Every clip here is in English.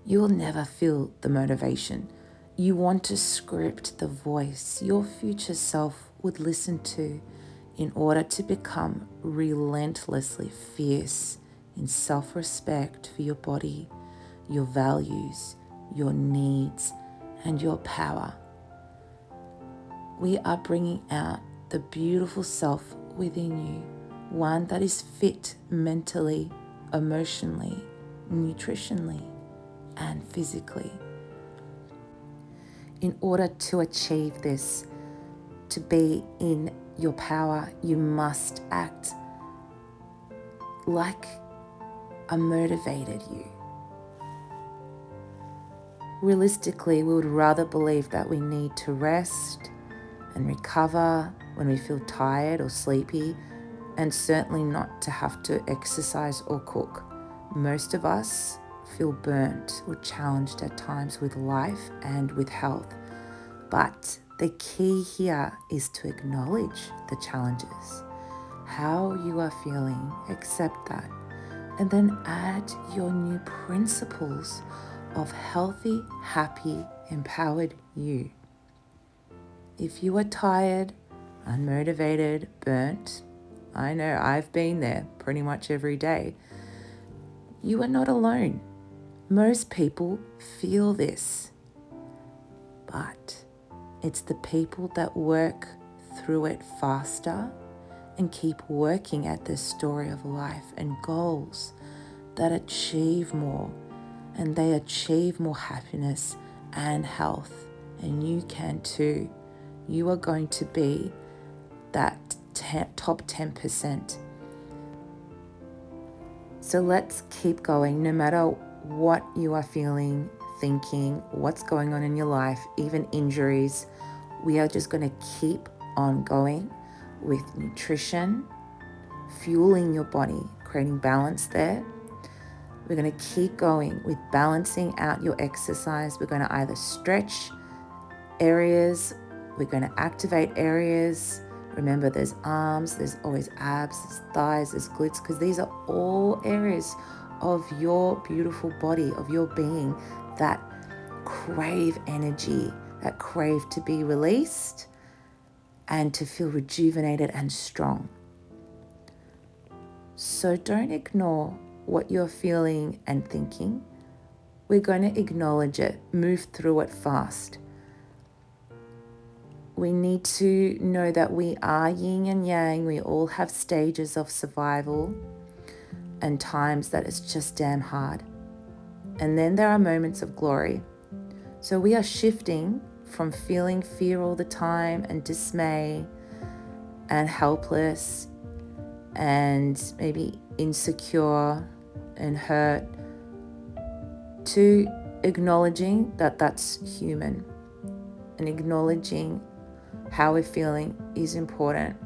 you will never feel the motivation. You want to script the voice your future self would listen to in order to become relentlessly fierce in self-respect for your body, your values, your needs, and your power. We are bringing out the beautiful self within you, one that is fit mentally, emotionally, nutritionally, and physically. In order to achieve this, to be in your power, you must act like a motivated you. Realistically, we would rather believe that we need to rest and recover when we feel tired or sleepy, and certainly not to have to exercise or cook. Most of us feel burnt or challenged at times with life and with health. But the key here is to acknowledge the challenges, how you are feeling, accept that, and then add your new principles of healthy, happy, empowered you. If you are tired, unmotivated, burnt, I know I've been there pretty much every day, you are not alone. Most people feel this, but it's the people that work through it faster and keep working at their story of life and goals that achieve more, and they achieve more happiness and health. And you can too. You are going to be that top 10%. So let's keep going no matter what you are feeling, thinking, what's going on in your life, even injuries. We are just going to keep on going with nutrition, fueling your body, creating balance there. We're going to keep going with balancing out your exercise. We're going to either stretch areas, we're going to activate areas. Remember, there's arms, there's always abs, there's thighs, there's glutes, because these are all areas of your beautiful body, of your being that crave energy, that crave to be released and to feel rejuvenated and strong. So don't ignore what you're feeling and thinking. We're going to acknowledge it, move through it fast. We need to know that we are yin and yang. We all have stages of survival and times that it's just damn hard. And then there are moments of glory. So we are shifting from feeling fear all the time and dismay and helpless and maybe insecure and hurt to acknowledging that that's human, and acknowledging how we're feeling is important,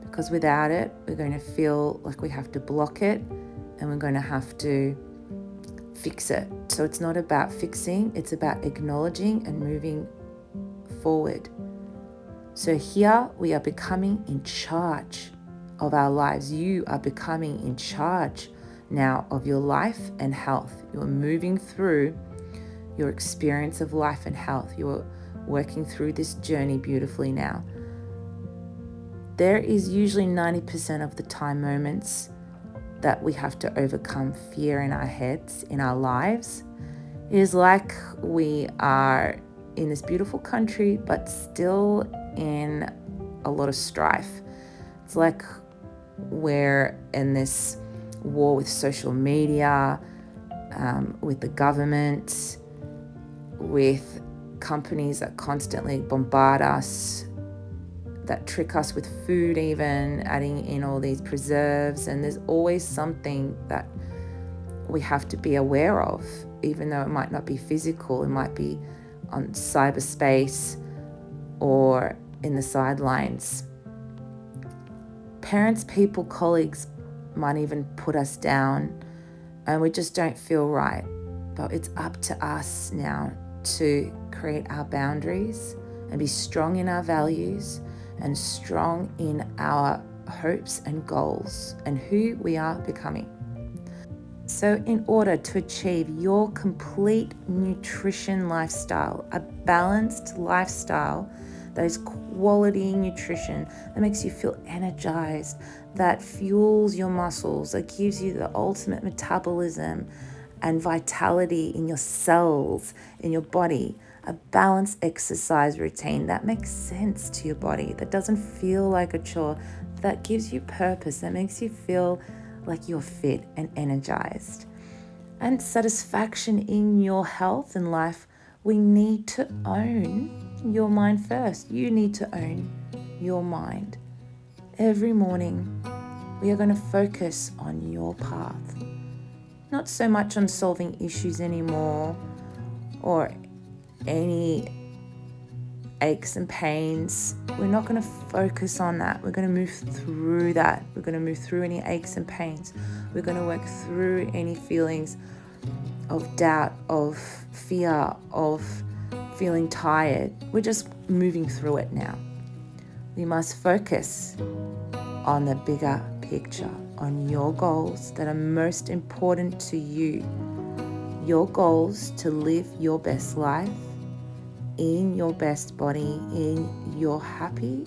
because without it, we're going to feel like we have to block it and we're going to have to fix it. So it's not about fixing, it's about acknowledging and moving forward. So here we are becoming in charge of our lives. You are becoming in charge now of your life and health. You're moving through your experience of life and health. You're working through this journey beautifully now. There is usually 90% of the time moments that we have to overcome fear in our heads, in our lives. It is like we are in this beautiful country, but still in a lot of strife. It's like we're in this war with social media, with the government, with companies that constantly bombard us, that trick us with food even, adding in all these preserves. And there's always something that we have to be aware of, even though it might not be physical. It might be on cyberspace or in the sidelines. Parents, people, colleagues might even put us down and we just don't feel right. But it's up to us now to create our boundaries and be strong in our values and strong in our hopes and goals and who we are becoming. So in order to achieve your complete nutrition lifestyle, a balanced lifestyle that is quality nutrition, that makes you feel energized, that fuels your muscles, that gives you the ultimate metabolism and vitality in your cells, in your body, a balanced exercise routine that makes sense to your body, that doesn't feel like a chore, that gives you purpose, that makes you feel like you're fit and energized. And satisfaction in your health and life, we need to own your mind first. You need to own your mind. Every morning, we are going to focus on your path. Not so much on solving issues anymore or any aches and pains. We're not going to focus on that. We're going to move through that. We're going to move through any aches and pains. We're going to work through any feelings of doubt, of fear, of feeling tired. We're just moving through it now. We must focus on the bigger picture, on your goals that are most important to you. Your goals to live your best life in your best body, in your happy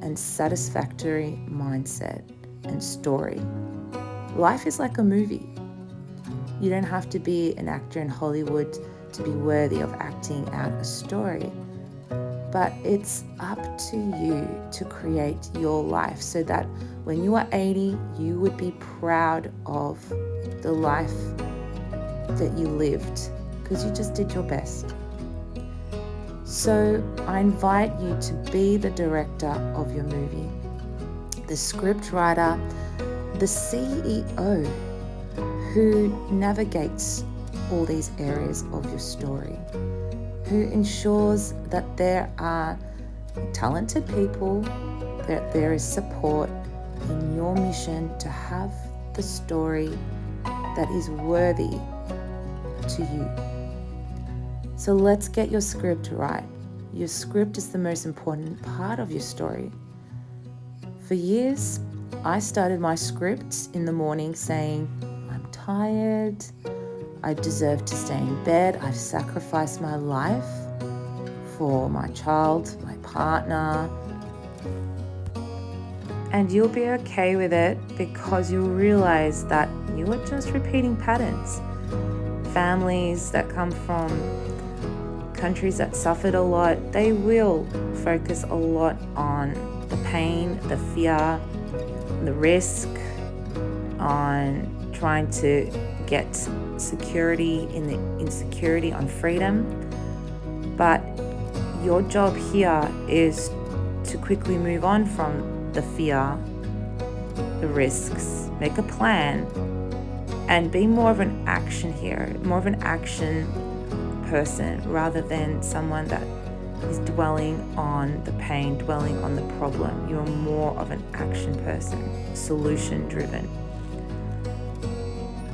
and satisfactory mindset and story. Life is like a movie. You don't have to be an actor in Hollywood to be worthy of acting out a story. But it's up to you to create your life so that when you are 80, you would be proud of the life that you lived because you just did your best. So I invite you to be the director of your movie, the script writer, the CEO who navigates all these areas of your story, who ensures that there are talented people, that there is support in your mission to have the story that is worthy to you. So let's get your script right. Your script is the most important part of your story. For years, I started my scripts in the morning saying, I'm tired, I deserve to stay in bed, I've sacrificed my life for my child, my partner. And you'll be okay with it because you'll realize that you are just repeating patterns. Families that come from countries that suffered a lot, they will focus a lot on the pain, the fear, the risk, on trying to get security in the insecurity, on freedom. But your job here is to quickly move on from the fear, the risks, make a plan, and be more of an action hero, more of an action person rather than someone that is dwelling on the pain, dwelling on the problem. You're more of an action person, solution driven.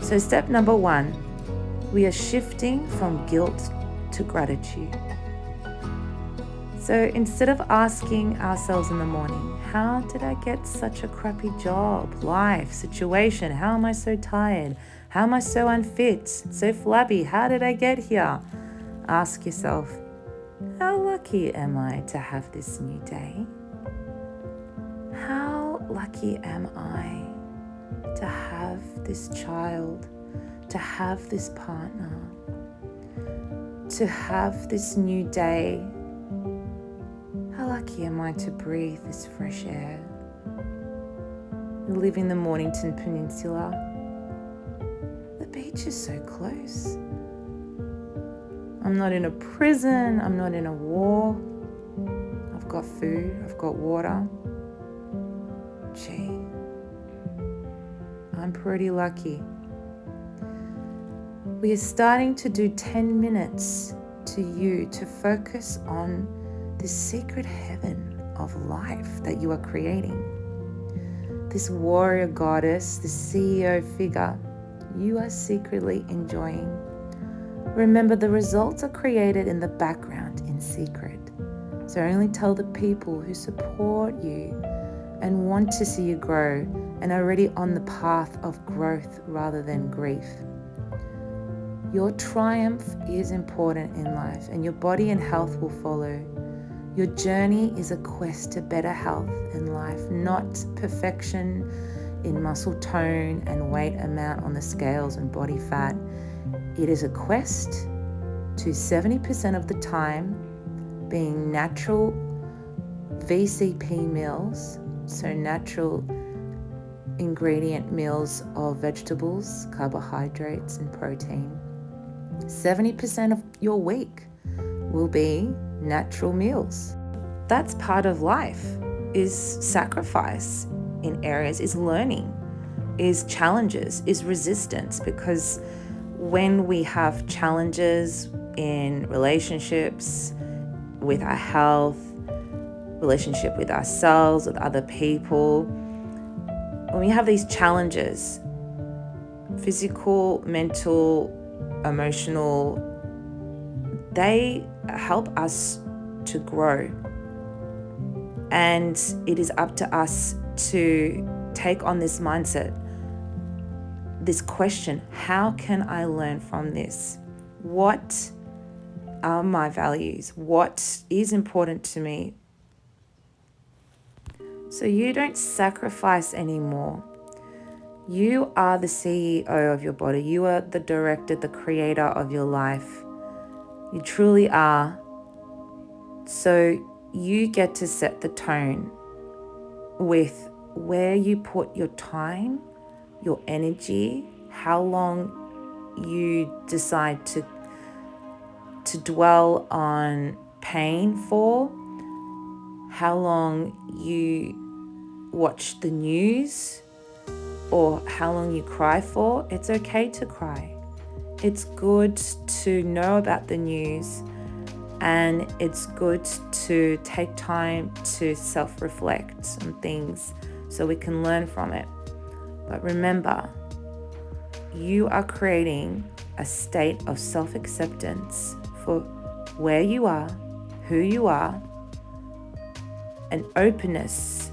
So step number 1, we are shifting from guilt to gratitude. So instead of asking ourselves in the morning, how did I get such a crappy job, life, situation? How am I so tired? How am I so unfit, so flabby? How did I get here? Ask yourself, how lucky am I to have this new day? How lucky am I to have this child, to have this partner, to have this new day? How lucky am I to breathe this fresh air? We live in the Mornington Peninsula. The beach is so close. I'm not in a prison, I'm not in a war. I've got food, I've got water. Gee, I'm pretty lucky. We are starting to do 10 minutes to you to focus on this secret heaven of life that you are creating. This warrior goddess, this CEO figure, you are secretly enjoying. Remember, the results are created in the background in secret. So only tell the people who support you and want to see you grow and already on the path of growth rather than grief. Your triumph is important in life, and your body and health will follow. Your journey is a quest to better health in life, not perfection in muscle tone and weight amount on the scales and body fat. It is a quest to 70% of the time being natural VCP meals, so natural ingredient meals of vegetables, carbohydrates, and protein. 70% of your week will be natural meals. That's part of life, is sacrifice in areas, is learning, is challenges, is resistance, because when we have challenges in relationships, with our health, relationship with ourselves, with other people, when we have these challenges, physical, mental, emotional, they help us to grow. And it is up to us to take on this mindset, this question: how can I learn from this? What are my values? What is important to me? So you don't sacrifice anymore. You are the CEO of your body. You are the director, the creator of your life. You truly are. So you get to set the tone with where you put your time, your energy, how long you decide to dwell on pain for, how long you watch the news, or how long you cry for. It's okay to cry. It's good to know about the news, and it's good to take time to self-reflect on things so we can learn from it. But remember, you are creating a state of self-acceptance for where you are, who you are, an openness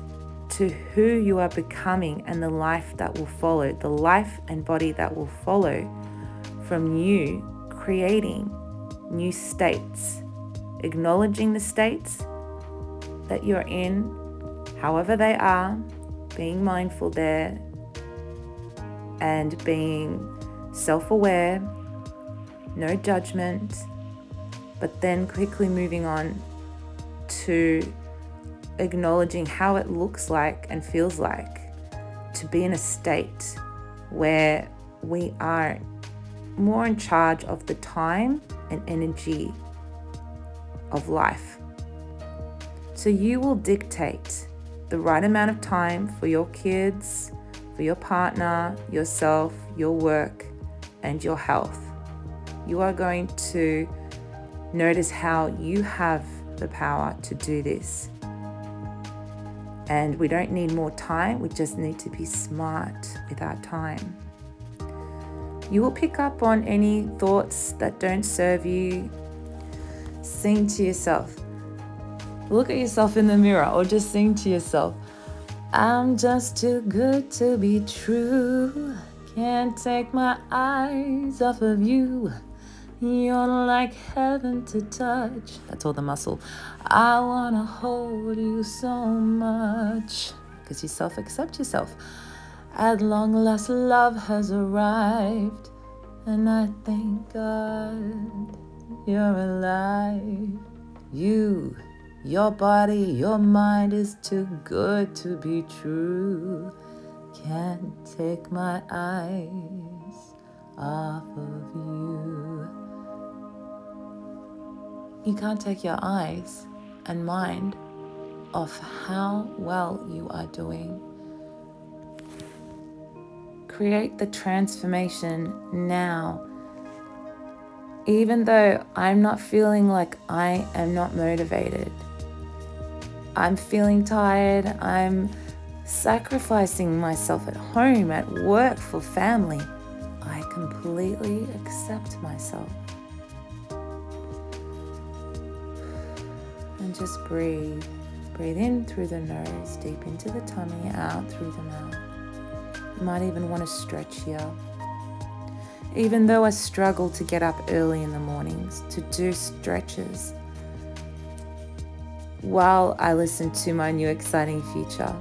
to who you are becoming and the life that will follow, the life and body that will follow from you creating new states, acknowledging the states that you're in, however they are, being mindful there, and being self-aware, no judgment, but then quickly moving on to acknowledging how it looks like and feels like to be in a state where we are more in charge of the time and energy of life. So you will dictate the right amount of time for your kids, for your partner, yourself, your work, and your health. You are going to notice how you have the power to do this. And we don't need more time, we just need to be smart with our time. You will pick up on any thoughts that don't serve you. Sing to yourself. Look at yourself in the mirror, or just sing to yourself. I'm just too good to be true. Can't take my eyes off of you. You're like heaven to touch. That's all the muscle. I wanna hold you so much. Because you self-accept yourself. At long last, love has arrived, and I thank God you're alive. You, your body, your mind is too good to be true. Can't take my eyes off of you. You can't take your eyes and mind off how well you are doing. Create the transformation now. Even though I'm not feeling like I am not motivated, I'm feeling tired, I'm sacrificing myself at home, at work, for family, I completely accept myself. And just breathe. Breathe in through the nose, deep into the tummy, out through the mouth. might even want to stretch here. Even though I struggle to get up early in the mornings to do stretches, while I listen to my new exciting future,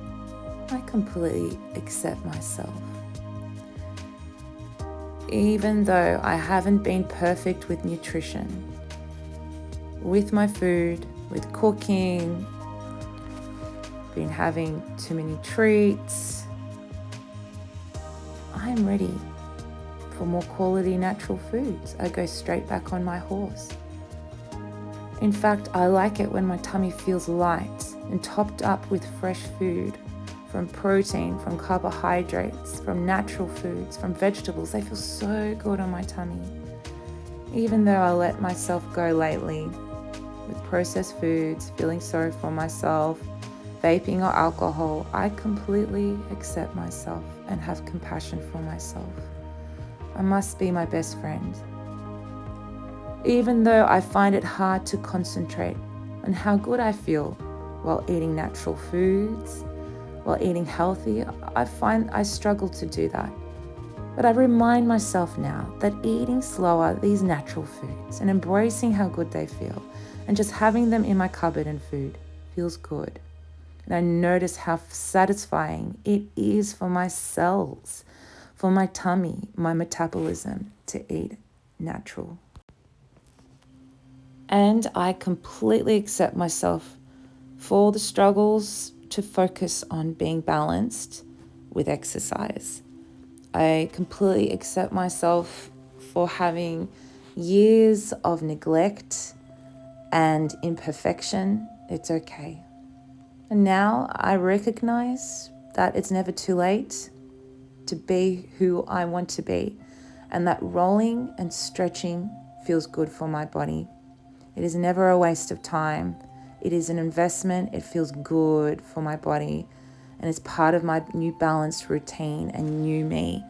I completely accept myself. Even though I haven't been perfect with nutrition, with my food, with cooking, been having too many treats, I'm ready for more quality natural foods. I go straight back on my horse. In fact, I like it when my tummy feels light and topped up with fresh food, from protein, from carbohydrates, from natural foods, from vegetables. They feel so good on my tummy. Even though I let myself go lately with processed foods, feeling sorry for myself, vaping or alcohol, I completely accept myself and have compassion for myself. I must be my best friend. Even though I find it hard to concentrate on how good I feel while eating natural foods, while eating healthy, I find I struggle to do that. But I remind myself now that eating slower these natural foods and embracing how good they feel and just having them in my cupboard and food feels good. And I notice how satisfying it is for my cells, for my tummy, my metabolism to eat natural. And I completely accept myself for the struggles to focus on being balanced with exercise. I completely accept myself for having years of neglect and imperfection. It's okay. And now I recognize that it's never too late to be who I want to be, and that rolling and stretching feels good for my body. It is never a waste of time. It is an investment. It feels good for my body, and it's part of my new balanced routine and new me.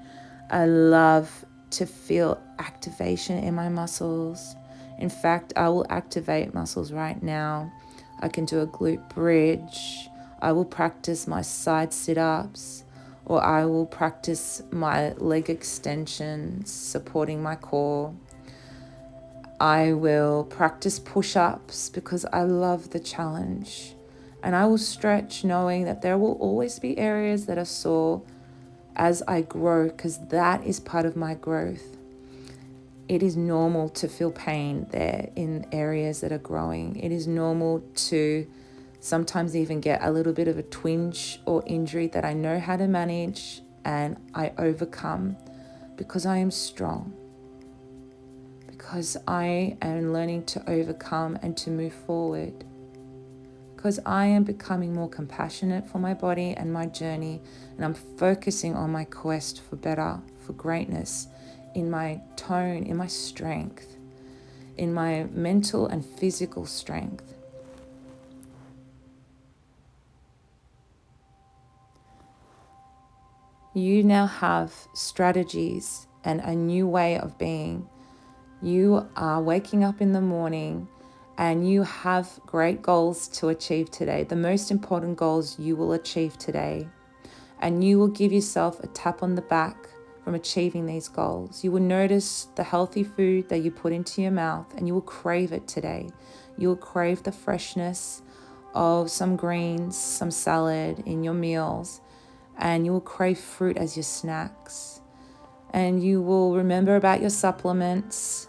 I love to feel activation in my muscles. In fact, I will activate muscles right now. I can do a glute bridge. I will practice my side sit-ups, or I will practice my leg extensions, supporting my core. I will practice push-ups because I love the challenge. And I will stretch knowing that there will always be areas that are sore as I grow, because that is part of my growth. It is normal to feel pain there in areas that are growing. It is normal to sometimes even get a little bit of a twinge or injury that I know how to manage and I overcome because I am strong. Because I am learning to overcome and to move forward. Because I am becoming more compassionate for my body and my journey, and I'm focusing on my quest for better, for greatness, in my tone, in my strength, in my mental and physical strength. You now have strategies and a new way of being. You are waking up in the morning and you have great goals to achieve today. The most important goals you will achieve today. And you will give yourself a tap on the back from achieving these goals. You will notice the healthy food that you put into your mouth and you will crave it today. You will crave the freshness of some greens, some salad in your meals, and you will crave fruit as your snacks. And you will remember about your supplements,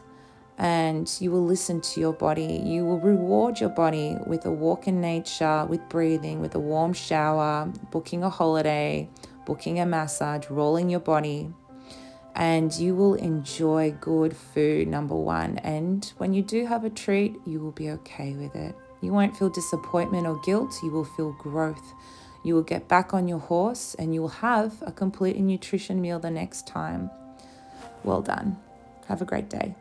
and you will listen to your body. You will reward your body with a walk in nature, with breathing, with a warm shower, booking a holiday, booking a massage, rolling your body. And you will enjoy good food, number one. And when you do have a treat, you will be okay with it. You won't feel disappointment or guilt. You will feel growth. You will get back on your horse and you will have a complete nutrition meal the next time. Well done. Have a great day.